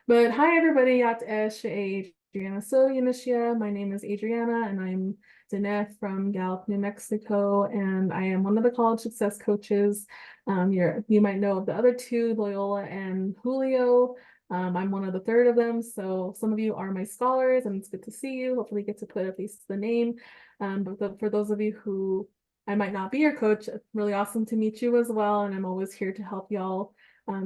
But hi everybody, Yat Esh Adriana. So Yanishia, my name is Adriana and I'm Danette from Gallup, New Mexico, and I am one of the college success coaches. You might know of the other two, Loyola and Julio. I'm one of the third of them, so some of you are my scholars, and it's good to see you. Hopefully, get to put at least the name. For those of you who I might not be your coach, it's really awesome to meet you as well, and I'm always here to help y'all,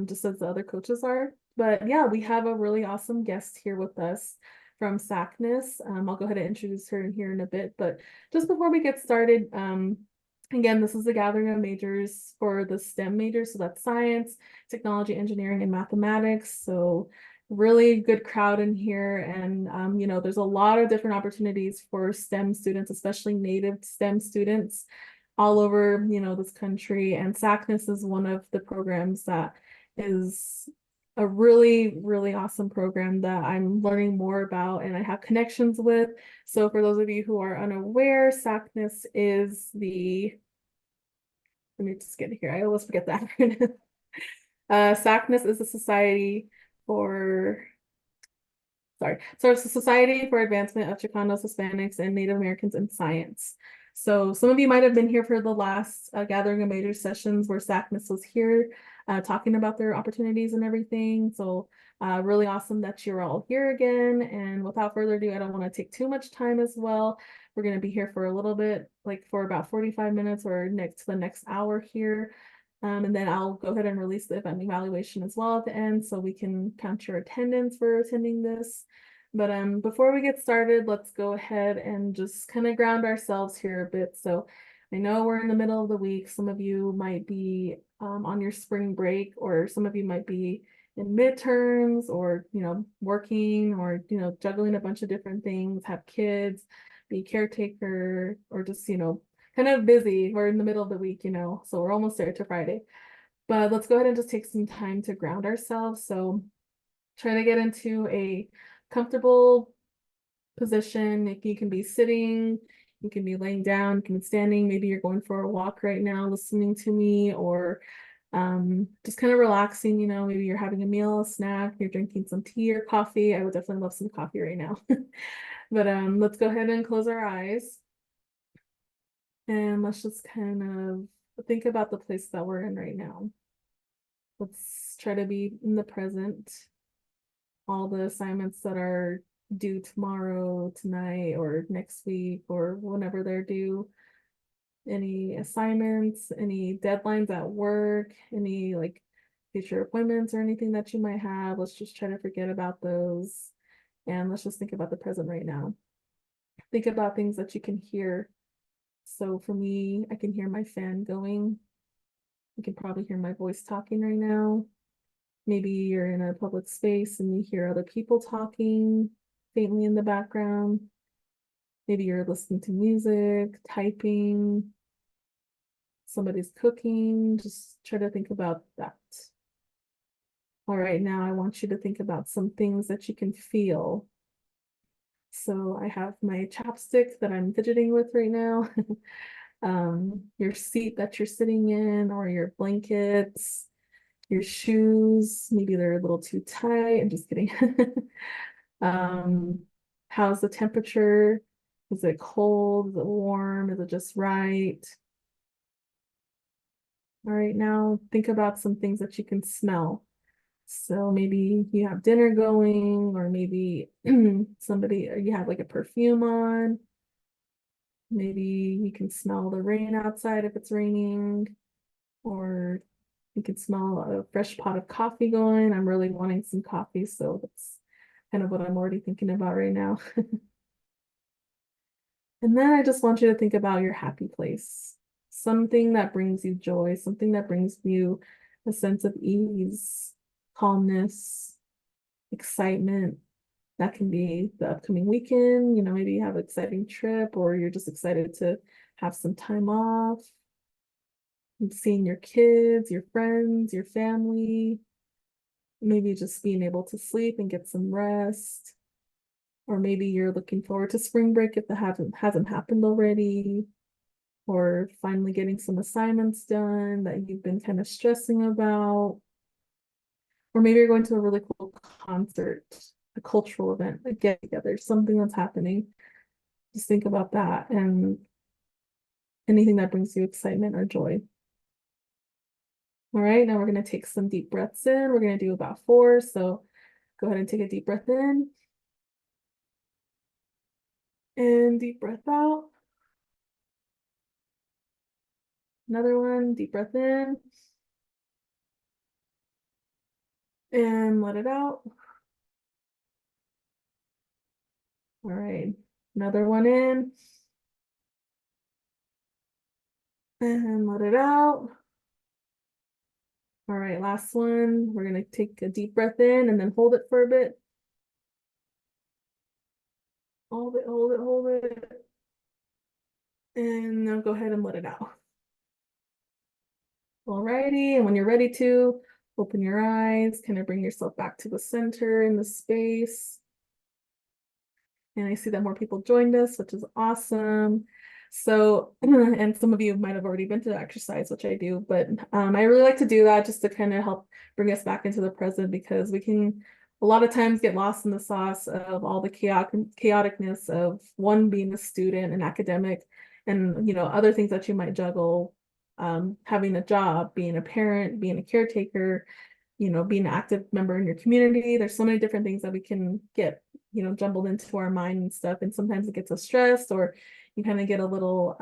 just as the other coaches are. But yeah, we have a really awesome guest here with us from SACNAS. I'll go ahead and introduce her in here in a bit. But just before we get started, again, this is the gathering of majors for the STEM majors. So that's science, technology, engineering, and mathematics. So really good crowd in here. And, there's a lot of different opportunities for STEM students, especially native STEM students all over, this country. And SACNAS is one of the programs that is a really, really awesome program that I'm learning more about and I have connections with. So for those of you who are unaware, SACNAS is let me just get here. I always forget that. SACNAS is a society for, sorry, so it's a Society for Advancement of Chicanos, Hispanics, and Native Americans in Science. So some of you might have been here for the last gathering of major sessions where SACNAS was here talking about their opportunities and everything. So really awesome that you're all here again. And without further ado, I don't want to take too much time as well. We're going to be here for a little bit, like for about 45 minutes or the next hour here. And then I'll go ahead and release the event evaluation as well at the end so we can count your attendance for attending this. But before we get started, let's go ahead and just kind of ground ourselves here a bit. So I know we're in the middle of the week. Some of you might be on your spring break, or some of you might be in midterms, or working, or juggling a bunch of different things, have kids, be caretaker, or just kind of busy. We're in the middle of the week, so we're almost there to Friday. But let's go ahead and just take some time to ground ourselves. So try to get into a comfortable position. If you can be sitting, you can be laying down, you can be standing. Maybe you're going for a walk right now, listening to me, or just kind of relaxing, maybe you're having a meal, a snack, you're drinking some tea or coffee. I would definitely love some coffee right now. But let's go ahead and close our eyes. And let's just kind of think about the place that we're in right now. Let's try to be in the present. All the assignments that are due tomorrow, tonight, or next week, or whenever they're due. Any assignments, any deadlines at work, any like future appointments or anything that you might have. Let's just try to forget about those. And let's just think about the present right now. Think about things that you can hear. So for me, I can hear my fan going. You can probably hear my voice talking right now. Maybe you're in a public space and you hear other people talking faintly in the background. Maybe you're listening to music, typing, somebody's cooking. Just try to think about that. All right, now I want you to think about some things that you can feel. So I have my chapstick that I'm fidgeting with right now. Your seat that you're sitting in, or your blankets, your shoes, maybe they're a little too tight. I'm just kidding. How's the temperature? Is it cold? Is it warm? Is it just right? All right, now think about some things that you can smell. So maybe you have dinner going, or maybe you have like a perfume on. Maybe you can smell the rain outside if it's raining, or you can smell a fresh pot of coffee going. I'm really wanting some coffee, so that's kind of what I'm already thinking about right now. And then I just want you to think about your happy place, something that brings you joy, something that brings you a sense of ease, calmness, excitement. That can be the upcoming weekend, maybe you have an exciting trip, or you're just excited to have some time off, seeing your kids, your friends, your family, maybe just being able to sleep and get some rest. Or maybe you're looking forward to spring break if that hasn't happened already, or finally getting some assignments done that you've been kind of stressing about. or maybe you're going to a really cool concert, a cultural event, a get together, something that's happening. Just think about that and anything that brings you excitement or joy. All right, now we're going to take some deep breaths in. We're going to do about 4. So go ahead and take a deep breath in and deep breath out. Another one, deep breath in and let it out. All right, another one in and let it out. All right, last one. We're going to take a deep breath in and then hold it for a bit. Hold it, hold it, hold it. And now go ahead and let it out. Alrighty, and when you're ready to, open your eyes, kind of bring yourself back to the center in the space. And I see that more people joined us, which is awesome. So, and some of you might have already been to the exercise, which I do, but I really like to do that just to kind of help bring us back into the present, because we can a lot of times get lost in the sauce of all the chaoticness of one, being a student and academic, and other things that you might juggle, having a job, being a parent, being a caretaker, being an active member in your community. There's so many different things that we can get, jumbled into our mind and stuff. And sometimes it gets us stressed, or you kind of get a little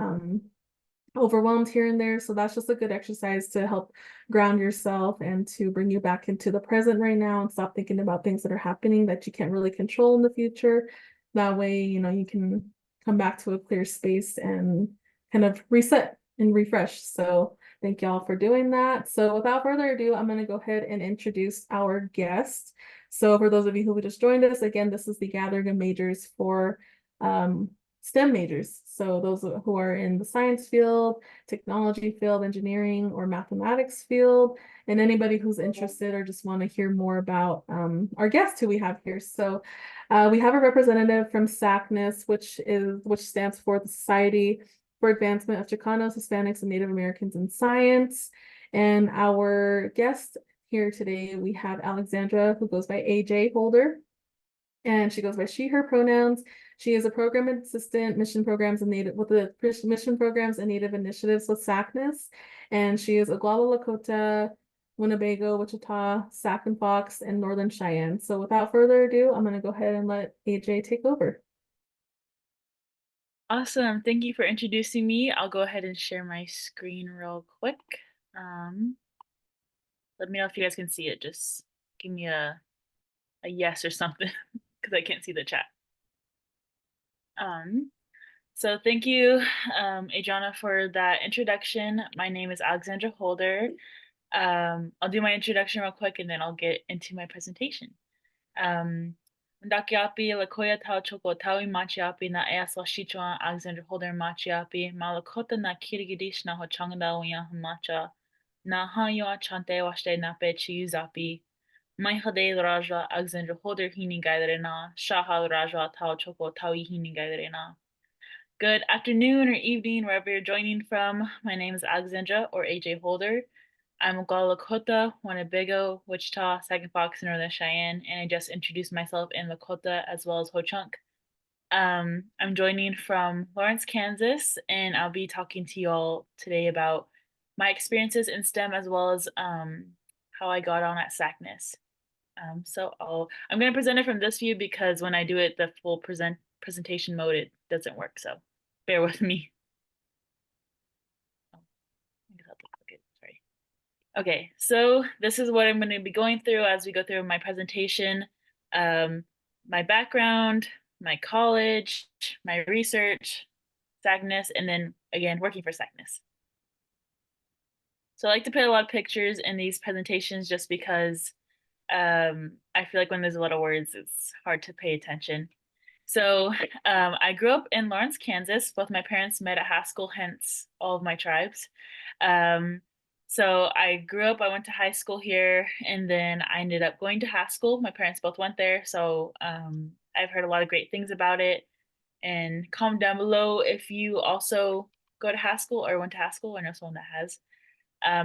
overwhelmed here and there. So that's just a good exercise to help ground yourself and to bring you back into the present right now and stop thinking about things that are happening that you can't really control in the future. That way, you can come back to a clear space and kind of reset and refresh. So thank y'all for doing that. So without further ado, I'm going to go ahead and introduce our guest. So for those of you who just joined us, again, this is the gathering of majors for STEM majors. So those who are in the science field, technology field, engineering, or mathematics field, and anybody who's interested or just want to hear more about our guest who we have here. So we have a representative from SACNAS, which stands for the Society for Advancement of Chicanos, Hispanics, and Native Americans in Science. And our guest here today, we have Alexandra, who goes by AJ Holder, and she goes by she, her pronouns. She is a program assistant, mission programs and native with the mission programs and native initiatives with SACNAS. And she is Oglala Lakota, Winnebago, Wichita, Sac and Fox, and Northern Cheyenne. So without further ado, I'm going to go ahead and let AJ take over. Awesome. Thank you for introducing me. I'll go ahead and share my screen real quick. Let me know if you guys can see it. Just give me a yes or something because I can't see the chat. So thank you, Adriana, for that introduction. My name is Alexandra Holder. I'll do my introduction real quick and then I'll get into my presentation. Ndakiapi Lakoya Tau Choko Taui Machiapi na Eas Washichuan Alexandra Holder Machiapi Malakota na Kirigidish na Hochangda Uya Hamacha na Hanyo Chante Washte na Pechi Zapi Mai Hade Raja Alexandra Holder Hini Gaiderena Shahal Raja Tau Choko Taui Hini Gaiderena. Good afternoon or evening, wherever you're joining from. My name is Alexandra, or AJ Holder. I'm Oglala Lakota, Winnebago, Wichita, Sac Fox, and Northern Cheyenne, and I just introduced myself in Lakota as well as Ho-Chunk. I'm joining from Lawrence, Kansas, and I'll be talking to you all today about my experiences in STEM as well as how I got on at SACNAS. I'm going to present it from this view because when I do it the full presentation mode, it doesn't work, so bear with me. Sorry. Okay, so this is what I'm going to be going through as we go through my presentation. My background, my college, my research, SACNAS, and then again, working for SACNAS. So I like to put a lot of pictures in these presentations just because I feel like when there's a lot of words, it's hard to pay attention. So I grew up in Lawrence, Kansas. Both my parents met at Haskell, hence all of my tribes. So I grew up, I went to high school here, and then I ended up going to Haskell. My parents both went there, so I've heard a lot of great things about it. And comment down below if you also go to Haskell or went to Haskell or know someone that has.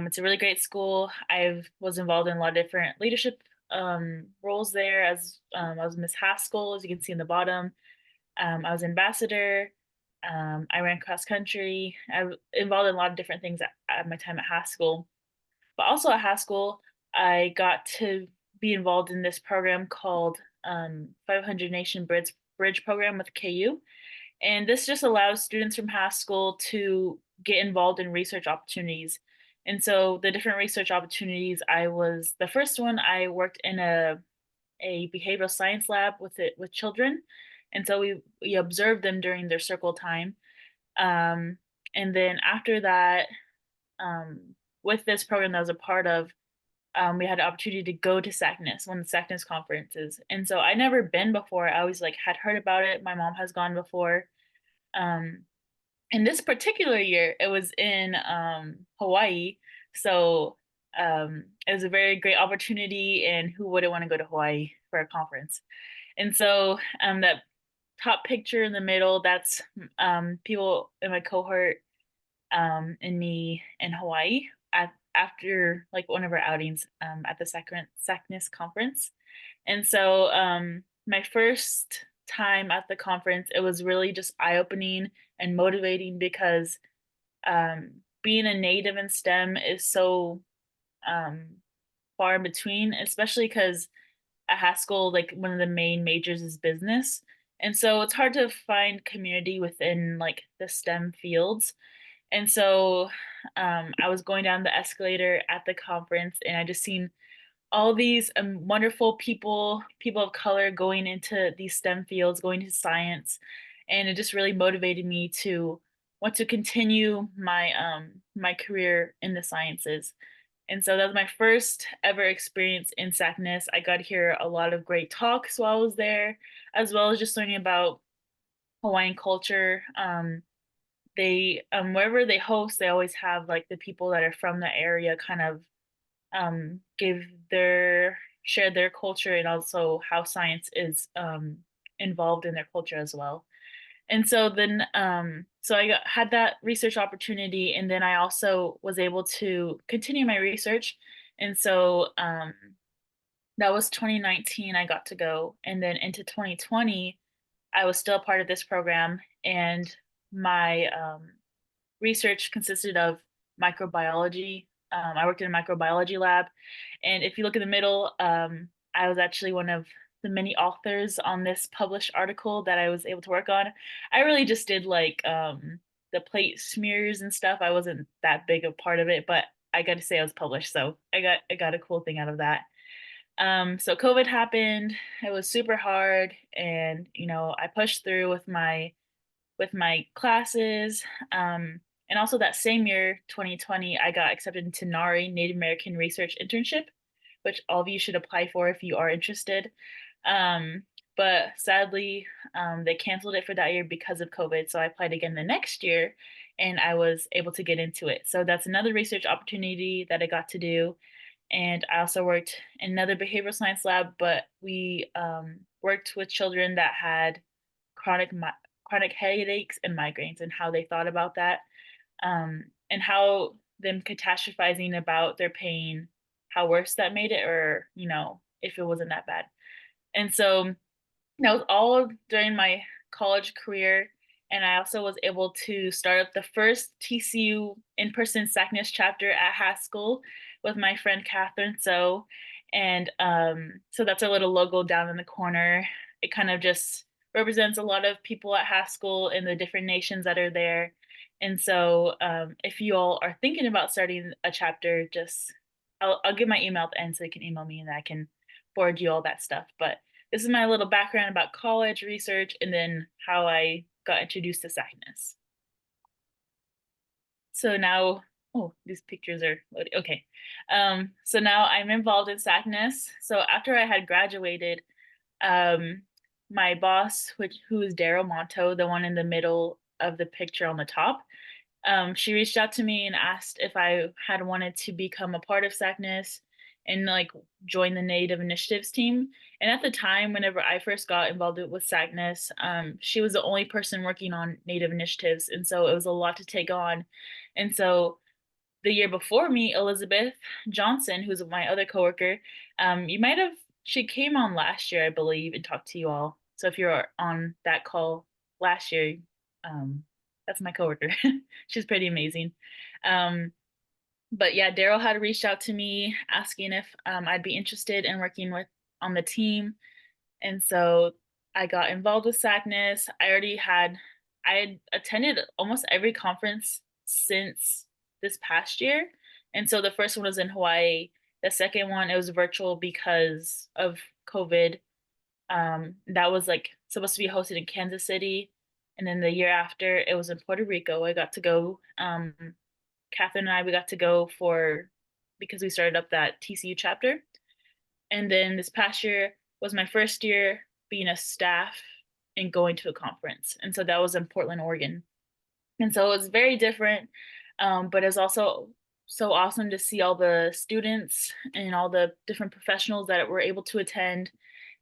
It's a really great school. I was involved in a lot of different leadership roles there as I was Miss Haskell, as you can see in the bottom. I was ambassador. I ran cross country. I was involved in a lot of different things at my time at Haskell. But also at Haskell, I got to be involved in this program called 500 Nation Bridge Program with KU. And this just allows students from Haskell to get involved in research opportunities. And so the different research opportunities, I was the first one, I worked in a behavioral science lab with children. And so we observed them during their circle time. Um, and then after that, with this program that I was a part of, we had the opportunity to go to SACNAS, one of the SACNAS conferences. And so I never been before. I always like had heard about it. My mom has gone before. Um, in this particular year, it was in Hawaii. So it was a very great opportunity, and who wouldn't want to go to Hawaii for a conference? And so that top picture in the middle, that's people in my cohort and me in Hawaii after like one of our outings at the SACNAS conference. And so my first time at the conference, it was really just eye-opening and motivating because being a native in STEM is so um, far in between, especially because at Haskell, like one of the main majors is business. And so it's hard to find community within like the STEM fields. And so I was going down the escalator at the conference and I just seen all these wonderful people of color going into these STEM fields, going to science. And it just really motivated me to want to continue my career in the sciences. And so that was my first ever experience in SACNAS. I got to hear a lot of great talks while I was there, as well as just learning about Hawaiian culture. They wherever they host, they always have like the people that are from the area kind of give their share their culture and also how science is involved in their culture as well. And so then so had that research opportunity, and then I also was able to continue my research. And so that was 2019 I got to go, and then into 2020 I was still a part of this program, and my research consisted of microbiology. I worked in a microbiology lab. And if you look in the middle, I was actually one of the many authors on this published article that I was able to work on. I really just did like the plate smears and stuff. I wasn't that big a part of it, but I got to say I was published. So I got a cool thing out of that. So COVID happened. It was super hard. And, I pushed through with my classes. And also that same year, 2020, I got accepted into NARI, Native American Research Internship, which all of you should apply for if you are interested. Um, but sadly, they canceled it for that year because of COVID. So I applied again the next year and I was able to get into it. So that's another research opportunity that I got to do. And I also worked in another behavioral science lab, but we worked with children that had chronic chronic headaches and migraines and how they thought about that, and how them catastrophizing about their pain, how worse that made it, or if it wasn't that bad. And so that was all during my college career. And I also was able to start up the first TCU in-person SACNAS chapter at Haskell with my friend Catherine. And so that's our little logo down in the corner. It kind of just represents a lot of people at Haskell and the different nations that are there. And so if you all are thinking about starting a chapter, I'll give my email at the end so you can email me and I can forward you all that stuff. But this is my little background about college research and then how I got introduced to SACNAS. So now, oh, these pictures are loading. Okay. So now I'm involved in SACNAS. So after I had graduated, my boss, who is Daryl Monto, the one in the middle of the picture on the top, she reached out to me and asked if I had wanted to become a part of SACNAS and like join the Native Initiatives team. And at the time, whenever I first got involved with SACNAS, she was the only person working on Native Initiatives. And so it was a lot to take on. And so the year before me, Elizabeth Johnson, who's my other coworker, you might have She came on last year, I believe, and talked to you all. So if you're on that call last year, um, that's my coworker. She's pretty amazing. Um, but yeah, Daryl had reached out to me asking if I'd be interested in working with on the team, and so I got involved with SACNAS. I had attended almost every conference since this past year. And so the first one was in Hawaii. The second one, it was virtual because of COVID. That was like supposed to be hosted in Kansas City. And then the year after, it was in Puerto Rico. I got to go. Catherine and I, we got to go for because we started up that TCU chapter. And then this past year was my first year being a staff and going to a conference. And so that was in Portland, Oregon. And so it was very different, but it's also so awesome to see all the students and all the different professionals that were able to attend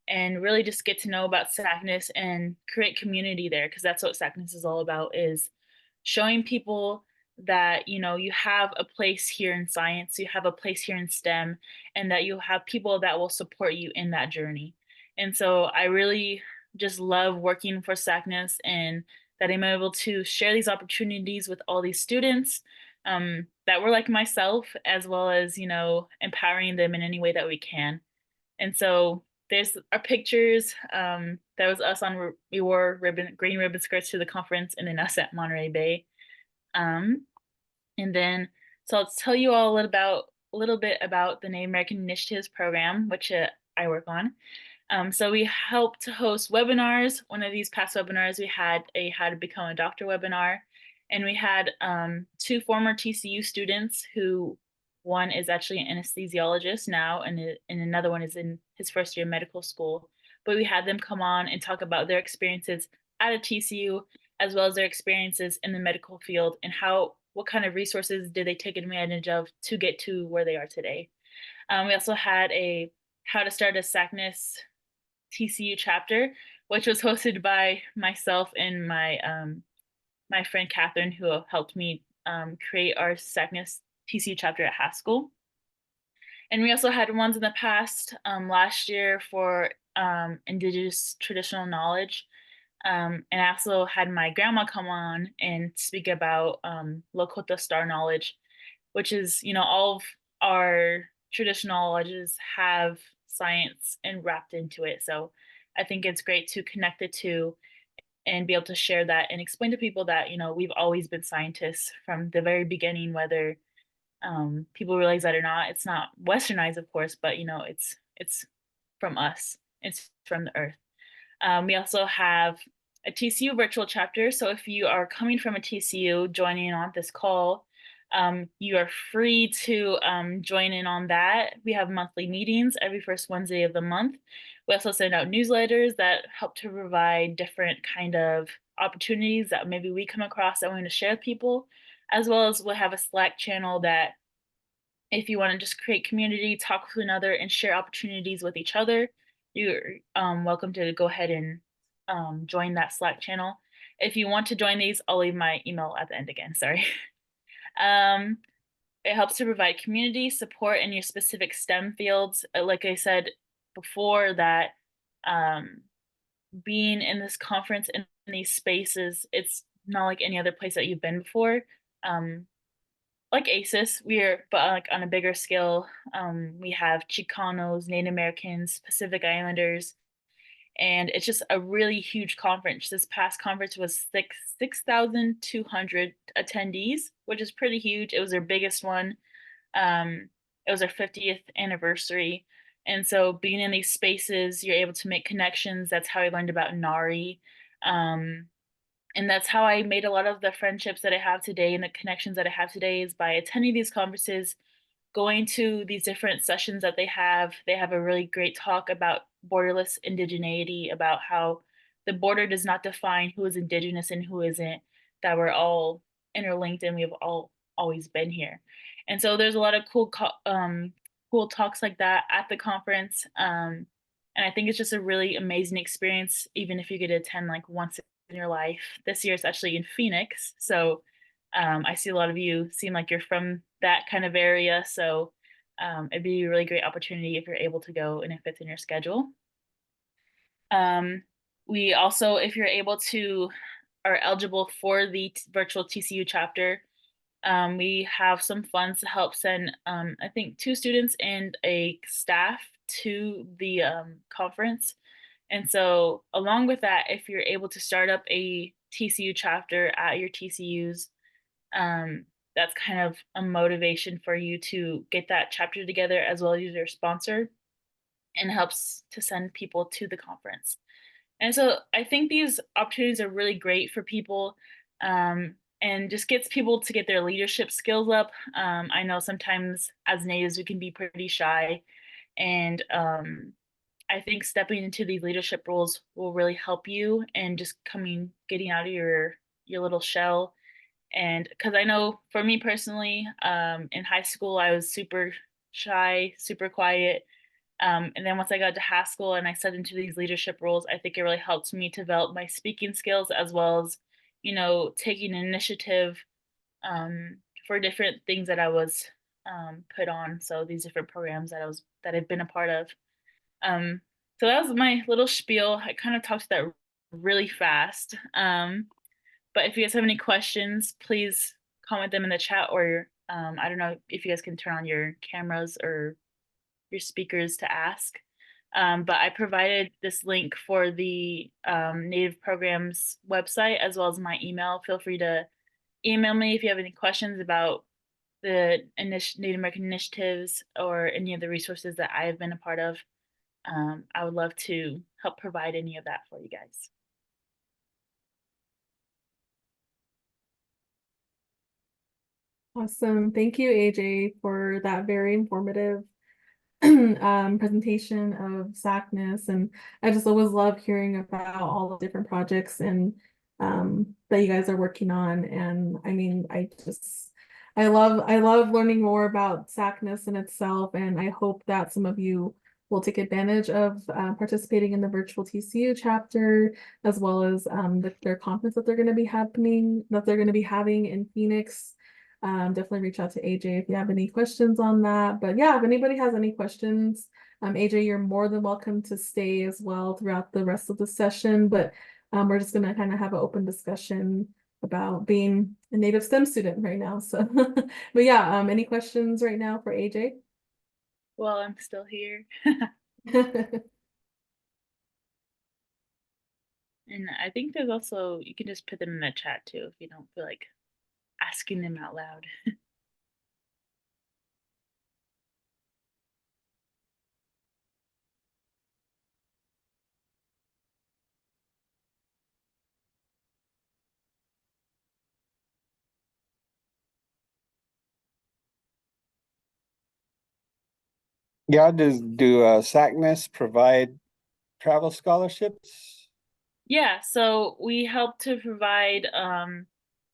and really just get to know about SACNAS and create community there, because that's what SACNAS is all about, is showing people that you have a place here in science, you have a place here in STEM, and that you have people that will support you in that journey. And so I really just love working for SACNAS, and that I'm able to share these opportunities with all these students that were like myself, as well as empowering them in any way that we can. And so there's our pictures. That was us on. We wore green ribbon skirts to the conference, and then us at Monterey Bay. Um, and then, so I'll tell you all a little bit about the Native American Initiatives program, which I work on. So we helped to host webinars. One of these past webinars, we had a How to Become a Doctor webinar, and we had two former TCU students who one is actually an anesthesiologist now, and another one is in his first year of medical school. But we had them come on and talk about their experiences at a TCU, as well as their experiences in the medical field, and what kind of resources did they take advantage of to get to where they are today. We also had a How to Start a SACNAS TCU chapter, which was hosted by myself and my friend Catherine, who helped me create our SACNAS TCU chapter at Haskell. And we also had ones in the past last year for Indigenous traditional knowledge. And I also had my grandma come on and speak about Lakota star knowledge, which is, all of our traditional knowledges have science and wrapped into it. So I think it's great to connect the two and be able to share that and explain to people that, we've always been scientists from the very beginning, whether people realize that or not. It's not westernized, of course, but it's from us. It's from the earth. We also have a TCU virtual chapter. So if you are coming from a TCU joining on this call, you are free to join in on that. We have monthly meetings every first Wednesday of the month. We also send out newsletters that help to provide different kind of opportunities that maybe we come across that we want to share with people, as well as we'll have a Slack channel that if you want to just create community, talk with another, and share opportunities with each other, you're welcome to go ahead and join that Slack channel. If you want to join these, I'll leave my email at the end again. Sorry. It helps to provide community support in your specific STEM fields. Like I said before, that being in this conference in these spaces, it's not like any other place that you've been before. Like ACES, but like on a bigger scale. We have Chicanos, Native Americans, Pacific Islanders, and it's just a really huge conference. This past conference was 6,200 attendees, which is pretty huge. It was their biggest one. It was our 50th anniversary. And so being in these spaces, you're able to make connections. That's how I learned about NARI. And that's how I made a lot of the friendships that I have today and the connections that I have today, is by attending these conferences, going to these different sessions that they have. They have a really great talk about borderless indigeneity, about how the border does not define who is indigenous and who isn't, that we're all interlinked and we've all always been here. And so there's a lot of cool talks like that at the conference. And I think it's just a really amazing experience, even if you get to attend like once in your life. This year it's actually in Phoenix. So I see a lot of you seem like you're from that kind of area. So It'd be a really great opportunity if you're able to go and it fits in your schedule. Um, we also, if you're able to, are eligible for the virtual TCU chapter, we have some funds to help send, I think, 2 students and a staff to the conference. And so, along with that, if you're able to start up a TCU chapter at your TCUs, that's kind of a motivation for you to get that chapter together as well as your sponsor, and helps to send people to the conference. And so I think these opportunities are really great for people, and just gets people to get their leadership skills up. I know sometimes as natives we can be pretty shy, and I think stepping into these leadership roles will really help you and just getting out of your little shell. And because I know for me personally, in high school I was super shy, super quiet, and then once I got to high school and I stepped into these leadership roles, I think it really helped me develop my speaking skills as well as, taking initiative um, for different things that I was put on. So these different programs that I've been a part of. Um, so that was my little spiel. I kind of talked that really fast. But if you guys have any questions, please comment them in the chat, or I don't know if you guys can turn on your cameras or your speakers to ask. But I provided this link for the Native Programs website as well as my email. Feel free to email me if you have any questions about the Native American initiatives or any of the resources that I have been a part of. I would love to help provide any of that for you guys. Awesome. Thank you, AJ, for that very informative presentation of SACNAS. And I just always love hearing about all the different projects and that you guys are working on. And I mean, I love learning more about SACNAS in itself. And I hope that some of you will take advantage of participating in the virtual TCU chapter, as well as their conference that they're going to be having in Phoenix. Definitely reach out to AJ if you have any questions on that. But yeah, if anybody has any questions, AJ, you're more than welcome to stay as well throughout the rest of the session. But we're just gonna kind of have an open discussion about being a native STEM student right now. So, but yeah, any questions right now for AJ? Well, I'm still here. And I think there's also, you can just put them in the chat too if you don't feel like asking them out loud. Yeah, do SACNAS provide travel scholarships? Yeah, so we help to provide,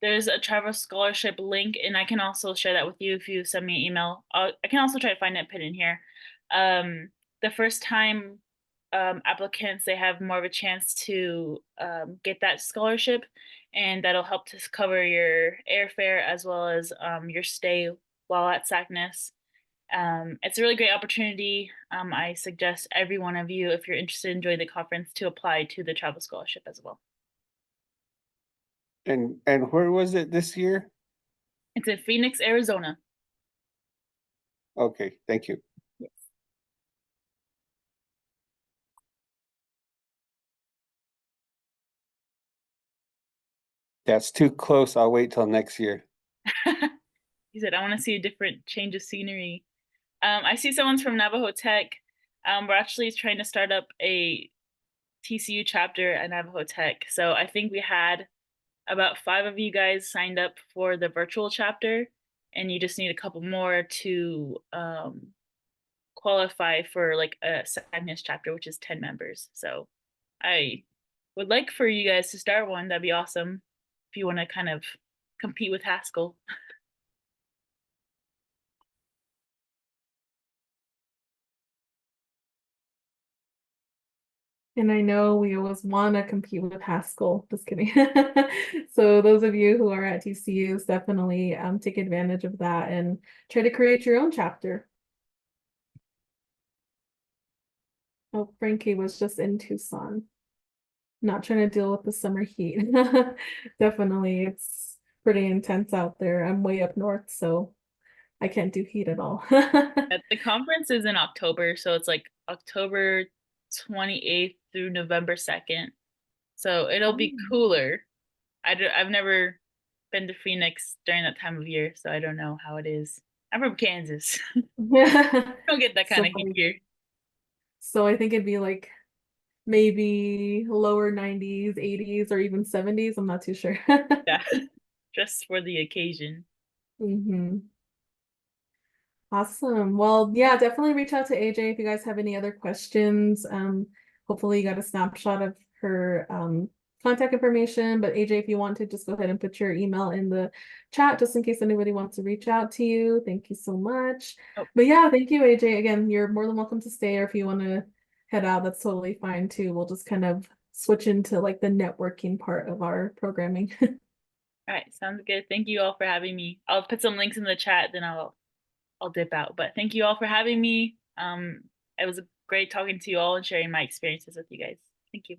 there's a travel scholarship link, and I can also share that with you if you send me an email. I can also try to find it, put in here. The first time applicants, they have more of a chance to get that scholarship, and that'll help to cover your airfare as well as your stay while at SACNAS. It's a really great opportunity. I suggest every one of you, if you're interested in joining the conference, to apply to the travel scholarship as well. And where was it this year? It's in Phoenix, Arizona. Okay, thank you. Yes. That's too close. I'll wait till next year. He said, I want to see a different change of scenery. I see someone's from Navajo Tech. We're actually trying to start up a TCU chapter at Navajo Tech. So I think we had about 5 of you guys signed up for the virtual chapter, and you just need a couple more to qualify for like a SACNAS chapter, which is 10 members. So I would like for you guys to start one. That'd be awesome if you want to kind of compete with Haskell. And I know we always want to compete with Haskell. Just kidding. So those of you who are at TCUs, definitely take advantage of that and try to create your own chapter. Oh, Frankie was just in Tucson. Not trying to deal with the summer heat. Definitely, it's pretty intense out there. I'm way up north, so I can't do heat at all. The conference is in October, so it's like October 28th through November 2nd. So it'll be cooler. I've never been to Phoenix during that time of year, so I don't know how it is. I'm from Kansas. Don't get that So, kind of heat here. so I think it'd be like maybe lower 90s, 80s, or even 70s. I'm not too sure. Yeah, just for the occasion. hmm Awesome. Well, yeah, definitely reach out to AJ if you guys have any other questions. Hopefully you got a snapshot of her contact information. But AJ, if you want to just go ahead and put your email in the chat just in case anybody wants to reach out to you. Thank you so much. Oh. But yeah, thank you, AJ. Again, you're more than welcome to stay, or if you want to head out, that's totally fine too. We'll just kind of switch into like the networking part of our programming. All right, sounds good. Thank you all for having me. I'll put some links in the chat, then I'll dip out. But thank you all for having me. It was great talking to you all and sharing my experiences with you guys. Thank you.